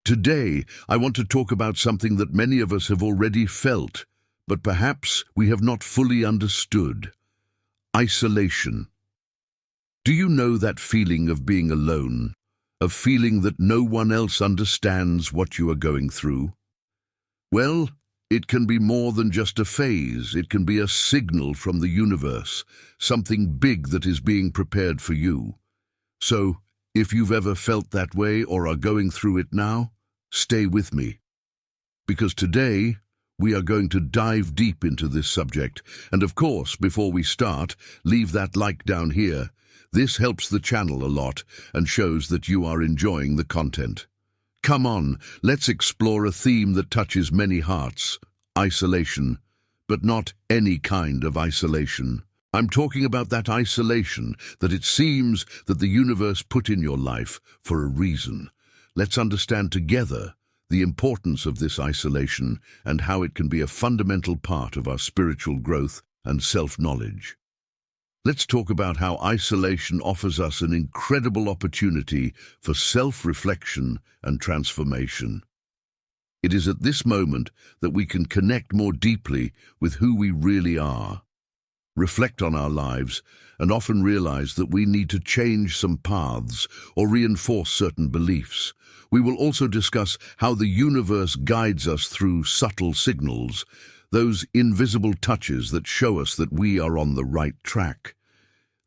Today, I want to talk about something that many of us have already felt, but perhaps we have not fully understood. Isolation. Do you know that feeling of being alone? Of feeling that no one else understands what you are going through? Well, it can be more than just a phase. It can be a signal from the universe, something big that is being prepared for you. So, if you've ever felt that way or are going through it now, stay with me. Because today, we are going to dive deep into this subject. And of course, before we start, leave that like down here. This helps the channel a lot and shows that you are enjoying the content. Come on, let's explore a theme that touches many hearts: isolation. But not any kind of isolation. I'm talking about that isolation that it seems that the universe put in your life for a reason. Let's understand together the importance of this isolation and how it can be a fundamental part of our spiritual growth and self-knowledge. Let's talk about how isolation offers us an incredible opportunity for self-reflection and transformation. It is at this moment that we can connect more deeply with who we really are, reflect on our lives, and often realize that we need to change some paths or reinforce certain beliefs. We will also discuss how the universe guides us through subtle signals, those invisible touches that show us that we are on the right track.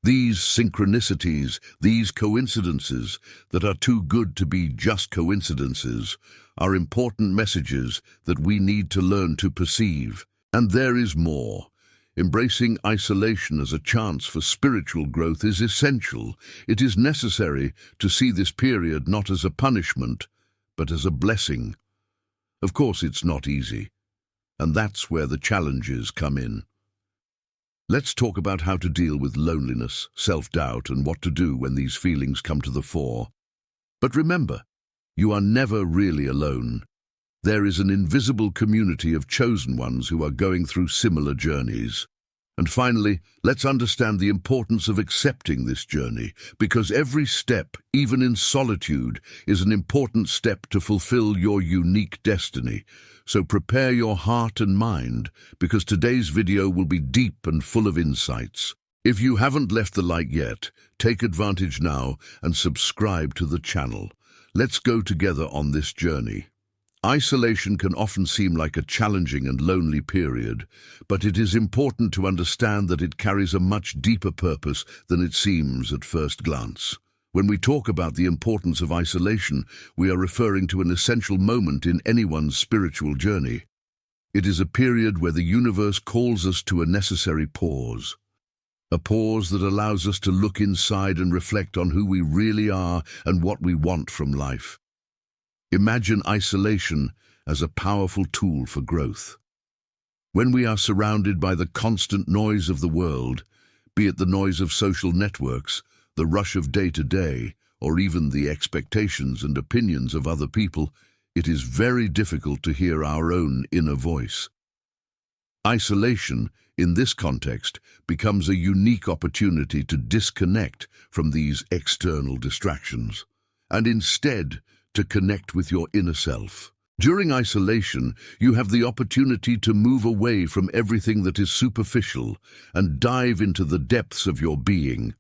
These synchronicities, these coincidences that are too good to be just coincidences, are important messages that we need to learn to perceive. And there is more. Embracing isolation as a chance for spiritual growth is essential. It is necessary to see this period not as a punishment, but as a blessing. Of course, it's not easy, and that's where the challenges come in. Let's talk about how to deal with loneliness, self-doubt, and what to do when these feelings come to the fore. But remember, you are never really alone. There is an invisible community of chosen ones who are going through similar journeys. And finally, let's understand the importance of accepting this journey, because every step, even in solitude, is an important step to fulfill your unique destiny. So prepare your heart and mind, because today's video will be deep and full of insights. If you haven't left the like yet, take advantage now and subscribe to the channel. Let's go together on this journey. Isolation can often seem like a challenging and lonely period, but it is important to understand that it carries a much deeper purpose than it seems at first glance. When we talk about the importance of isolation, we are referring to an essential moment in anyone's spiritual journey. It is a period where the universe calls us to a necessary pause. A pause that allows us to look inside and reflect on who we really are and what we want from life. Imagine isolation as a powerful tool for growth. When we are surrounded by the constant noise of the world, be it the noise of social networks, the rush of day-to-day, or even the expectations and opinions of other people, it is very difficult to hear our own inner voice. Isolation, in this context, becomes a unique opportunity to disconnect from these external distractions, and instead to connect with your inner self. During isolation, you have the opportunity to move away from everything that is superficial and dive into the depths of your being.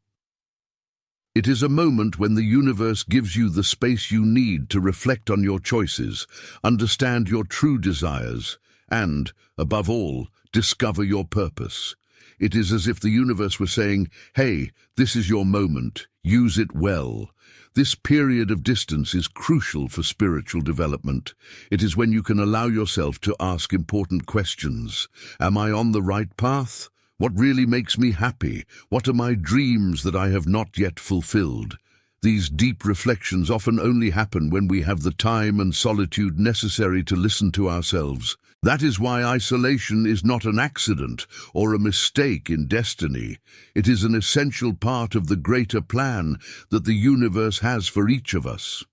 It is a moment when the universe gives you the space you need to reflect on your choices, understand your true desires, and, above all, discover your purpose. It is as if the universe were saying, "Hey, this is your moment. Use it well." This period of distance is crucial for spiritual development. It is when you can allow yourself to ask important questions. Am I on the right path? What really makes me happy? What are my dreams that I have not yet fulfilled? These deep reflections often only happen when we have the time and solitude necessary to listen to ourselves. That is why isolation is not an accident or a mistake in destiny. It is an essential part of the greater plan that the universe has for each of us.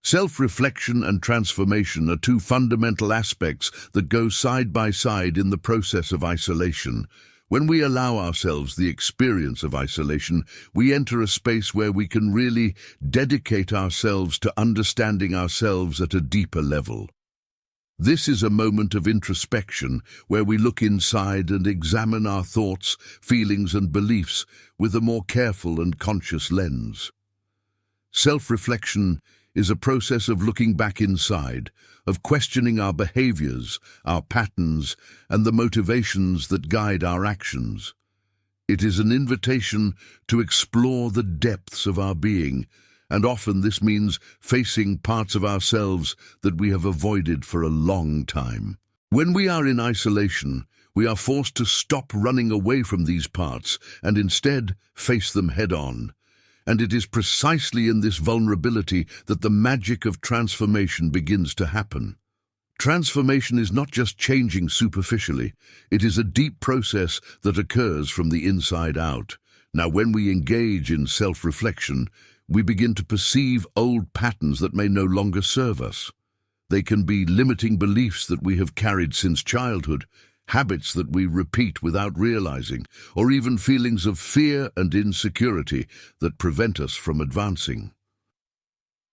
Self-reflection and transformation are two fundamental aspects that go side by side in the process of isolation. When we allow ourselves the experience of isolation, we enter a space where we can really dedicate ourselves to understanding ourselves at a deeper level. This is a moment of introspection where we look inside and examine our thoughts, feelings and beliefs with a more careful and conscious lens. Self-reflection is a process of looking back inside, of questioning our behaviors, our patterns, and the motivations that guide our actions. It is an invitation to explore the depths of our being, and often this means facing parts of ourselves that we have avoided for a long time. When we are in isolation, we are forced to stop running away from these parts and instead face them head-on. And it is precisely in this vulnerability that the magic of transformation begins to happen. Transformation is not just changing superficially, it is a deep process that occurs from the inside out. Now, when we engage in self-reflection, we begin to perceive old patterns that may no longer serve us. They can be limiting beliefs that we have carried since childhood, habits that we repeat without realizing, or even feelings of fear and insecurity that prevent us from advancing.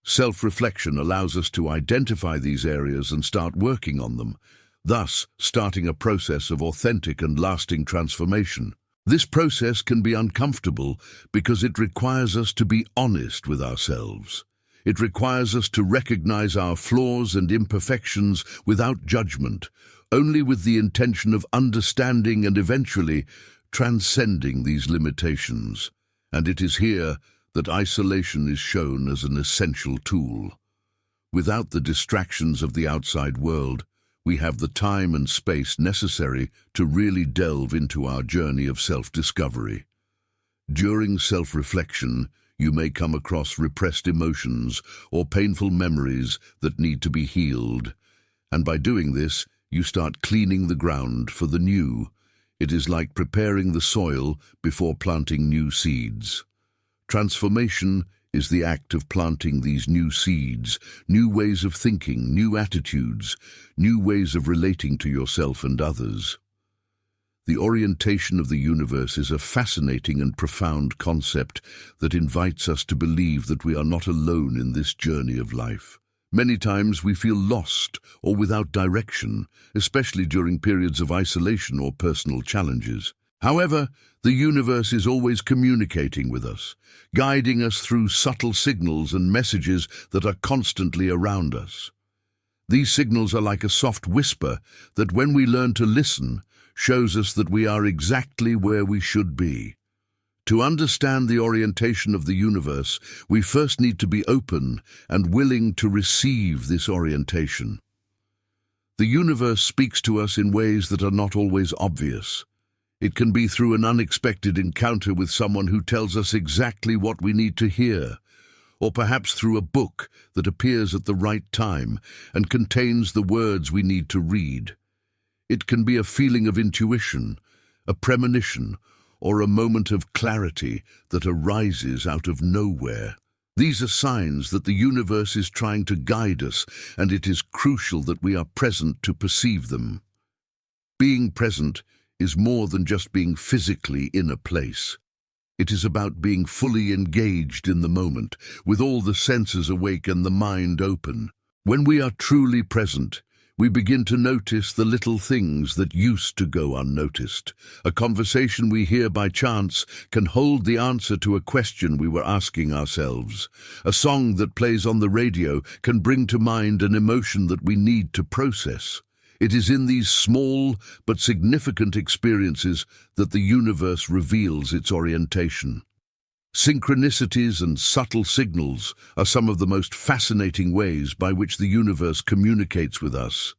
Self-reflection allows us to identify these areas and start working on them, thus starting a process of authentic and lasting transformation. This process can be uncomfortable because it requires us to be honest with ourselves. It requires us to recognize our flaws and imperfections without judgment, only with the intention of understanding and eventually transcending these limitations. And it is here that isolation is shown as an essential tool. Without the distractions of the outside world, we have the time and space necessary to really delve into our journey of self-discovery. During self-reflection, you may come across repressed emotions or painful memories that need to be healed. And by doing this, you start cleaning the ground for the new. It is like preparing the soil before planting new seeds. Transformation is the act of planting these new seeds, new ways of thinking, new attitudes, new ways of relating to yourself and others. The orientation of the universe is a fascinating and profound concept that invites us to believe that we are not alone in this journey of life. Many times we feel lost or without direction, especially during periods of isolation or personal challenges. However, the universe is always communicating with us, guiding us through subtle signals and messages that are constantly around us. These signals are like a soft whisper that, when we learn to listen, shows us that we are exactly where we should be. To understand the orientation of the universe, we first need to be open and willing to receive this orientation. The universe speaks to us in ways that are not always obvious. It can be through an unexpected encounter with someone who tells us exactly what we need to hear, or perhaps through a book that appears at the right time and contains the words we need to read. It can be a feeling of intuition, a premonition, or a moment of clarity that arises out of nowhere. These are signs that the universe is trying to guide us, and it is crucial that we are present to perceive them. Being present is more than just being physically in a place. It is about being fully engaged in the moment, with all the senses awake and the mind open. When we are truly present, we begin to notice the little things that used to go unnoticed. A conversation we hear by chance can hold the answer to a question we were asking ourselves. A song that plays on the radio can bring to mind an emotion that we need to process. It is in these small but significant experiences that the universe reveals its orientation. Synchronicities and subtle signals are some of the most fascinating ways by which the universe communicates with us.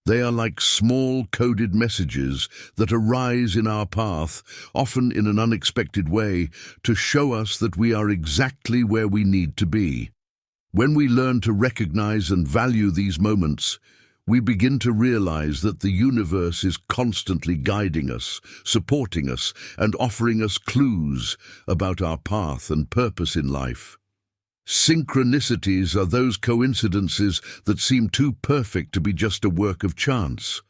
They are like small coded messages that arise in our path, often in an unexpected way, to show us that we are exactly where we need to be. When we learn to recognize and value these moments, we begin to realize that the universe is constantly guiding us, supporting us, and offering us clues about our path and purpose in life. Synchronicities are those coincidences that seem too perfect to be just a work of chance.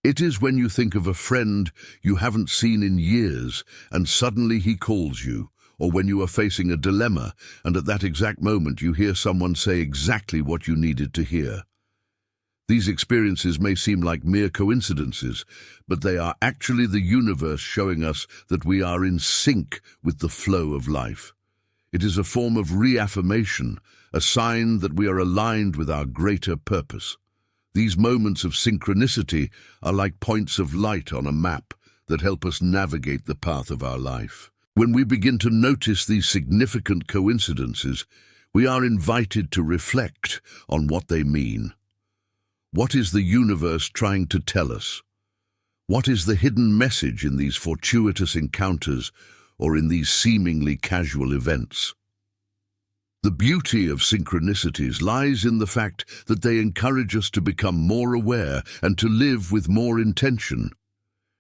It is when you think of a friend you haven't seen in years and suddenly he calls you, or when you are facing a dilemma and at that exact moment you hear someone say exactly what you needed to hear. These experiences may seem like mere coincidences, but they are actually the universe showing us that we are in sync with the flow of life. It is a form of reaffirmation, a sign that we are aligned with our greater purpose. These moments of synchronicity are like points of light on a map that help us navigate the path of our life. When we begin to notice these significant coincidences, we are invited to reflect on what they mean. What is the universe trying to tell us? What is the hidden message in these fortuitous encounters or in these seemingly casual events? The beauty of synchronicities lies in the fact that they encourage us to become more aware and to live with more intention.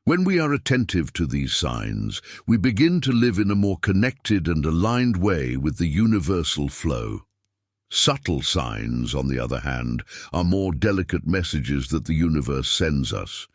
When we are attentive to these signs, we begin to live in a more connected and aligned way with the universal flow. Subtle signs, on the other hand, are more delicate messages that the universe sends us.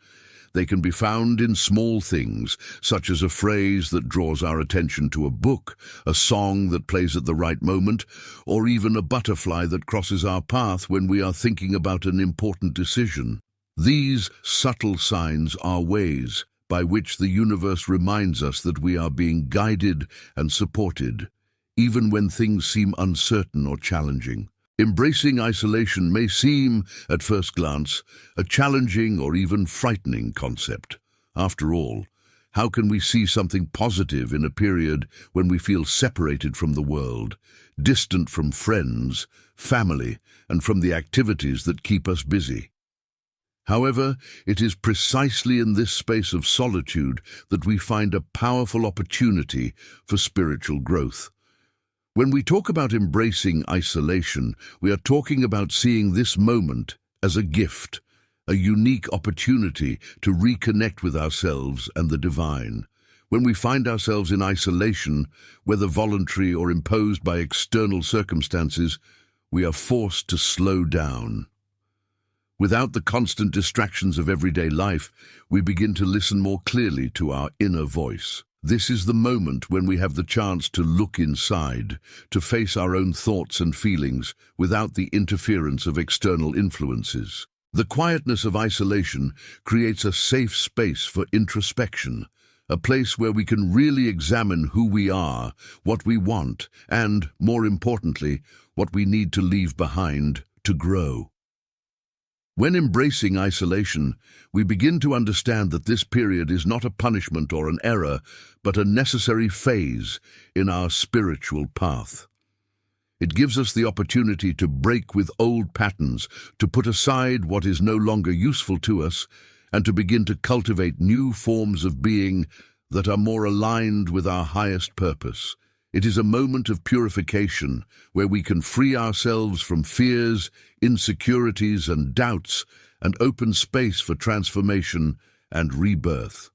They can be found in small things, such as a phrase that draws our attention to a book, a song that plays at the right moment, or even a butterfly that crosses our path when we are thinking about an important decision. These subtle signs are ways by which the universe reminds us that we are being guided and supported, even when things seem uncertain or challenging. Embracing isolation may seem, at first glance, a challenging or even frightening concept. After all, how can we see something positive in a period when we feel separated from the world, distant from friends, family, and from the activities that keep us busy? However, it is precisely in this space of solitude that we find a powerful opportunity for spiritual growth. When we talk about embracing isolation, we are talking about seeing this moment as a gift, a unique opportunity to reconnect with ourselves and the divine. When we find ourselves in isolation, whether voluntary or imposed by external circumstances, we are forced to slow down. Without the constant distractions of everyday life, we begin to listen more clearly to our inner voice. This is the moment when we have the chance to look inside, to face our own thoughts and feelings without the interference of external influences. The quietness of isolation creates a safe space for introspection, a place where we can really examine who we are, what we want, and, more importantly, what we need to leave behind to grow. When embracing isolation, we begin to understand that this period is not a punishment or an error, but a necessary phase in our spiritual path. It gives us the opportunity to break with old patterns, to put aside what is no longer useful to us, and to begin to cultivate new forms of being that are more aligned with our highest purpose. It is a moment of purification where we can free ourselves from fears, insecurities, and doubts and open space for transformation and rebirth.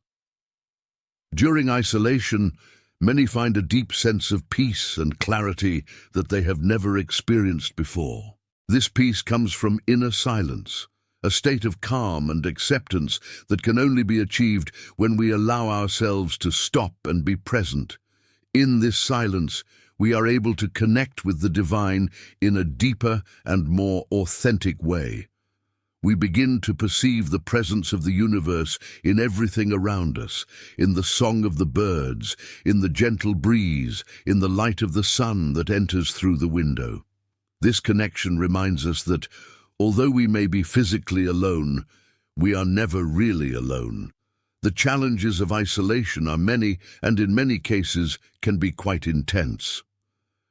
During isolation, many find a deep sense of peace and clarity that they have never experienced before. This peace comes from inner silence, a state of calm and acceptance that can only be achieved when we allow ourselves to stop and be present. In this silence, we are able to connect with the divine in a deeper and more authentic way. We begin to perceive the presence of the universe in everything around us, in the song of the birds, in the gentle breeze, in the light of the sun that enters through the window. This connection reminds us that, although we may be physically alone, we are never really alone. The challenges of isolation are many and in many cases can be quite intense.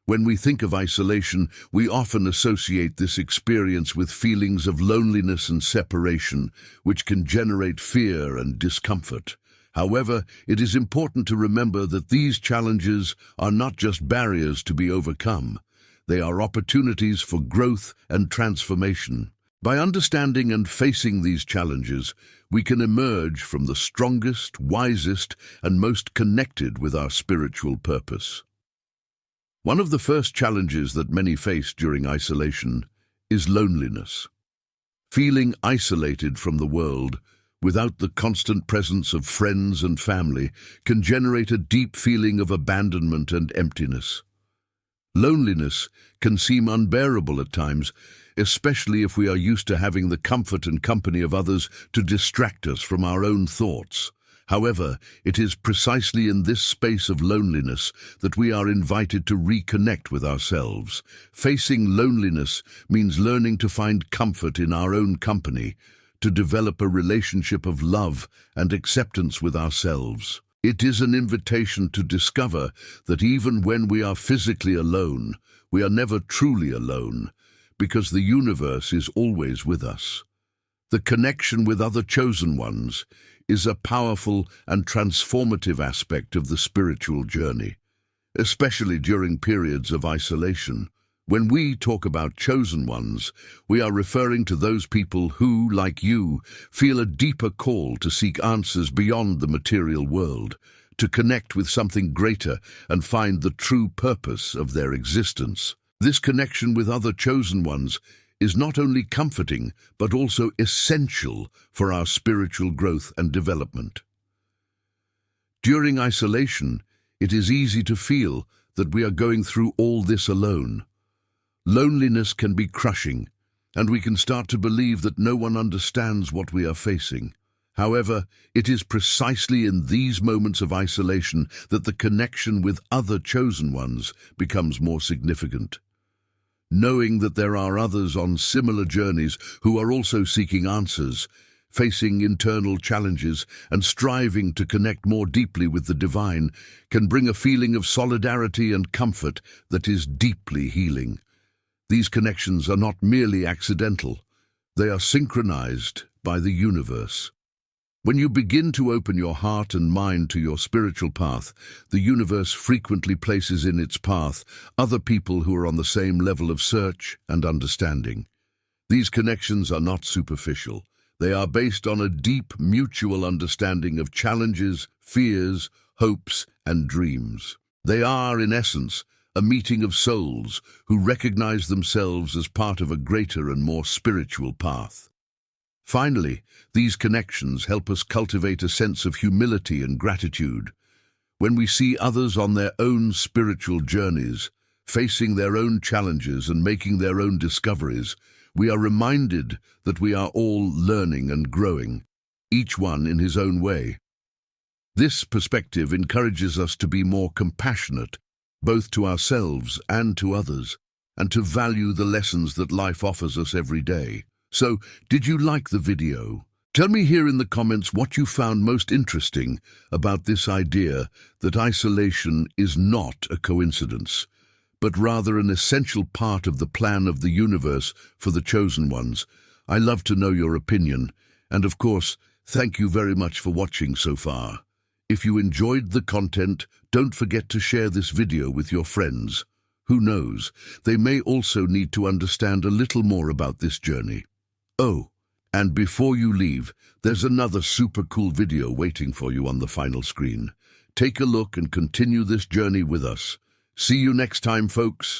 When we think of isolation, we often associate this experience with feelings of loneliness and separation, which can generate fear and discomfort. However, it is important to remember that these challenges are not just barriers to be overcome. They are opportunities for growth and transformation. By understanding and facing these challenges, we can emerge from the strongest, wisest, and most connected with our spiritual purpose. One of the first challenges that many face during isolation is loneliness. Feeling isolated from the world, without the constant presence of friends and family, can generate a deep feeling of abandonment and emptiness. Loneliness can seem unbearable at times, especially if we are used to having the comfort and company of others to distract us from our own thoughts. However, it is precisely in this space of loneliness that we are invited to reconnect with ourselves. Facing loneliness means learning to find comfort in our own company, to develop a relationship of love and acceptance with ourselves. It is an invitation to discover that even when we are physically alone, we are never truly alone, because the universe is always with us. The connection with other chosen ones is a powerful and transformative aspect of the spiritual journey, especially during periods of isolation. When we talk about chosen ones, we are referring to those people who, like you, feel a deeper call to seek answers beyond the material world, to connect with something greater and find the true purpose of their existence. This connection with other chosen ones is not only comforting, but also essential for our spiritual growth and development. During isolation, it is easy to feel that we are going through all this alone. Loneliness can be crushing, and we can start to believe that no one understands what we are facing. However, it is precisely in these moments of isolation that the connection with other chosen ones becomes more significant. Knowing that there are others on similar journeys who are also seeking answers, facing internal challenges, and striving to connect more deeply with the divine can bring a feeling of solidarity and comfort that is deeply healing. These connections are not merely accidental, they are synchronized by the universe. When you begin to open your heart and mind to your spiritual path, the universe frequently places in its path other people who are on the same level of search and understanding. These connections are not superficial. They are based on a deep mutual understanding of challenges, fears, hopes, and dreams. They are, in essence, a meeting of souls who recognize themselves as part of a greater and more spiritual path. Finally, these connections help us cultivate a sense of humility and gratitude. When we see others on their own spiritual journeys, facing their own challenges and making their own discoveries, we are reminded that we are all learning and growing, each one in his own way. This perspective encourages us to be more compassionate, both to ourselves and to others, and to value the lessons that life offers us every day. So, did you like the video? Tell me here in the comments what you found most interesting about this idea that isolation is not a coincidence, but rather an essential part of the plan of the universe for the chosen ones. I love to know your opinion, and of course, thank you very much for watching so far. If you enjoyed the content, don't forget to share this video with your friends. Who knows, they may also need to understand a little more about this journey. Oh, and before you leave, there's another super cool video waiting for you on the final screen. Take a look and continue this journey with us. See you next time, folks.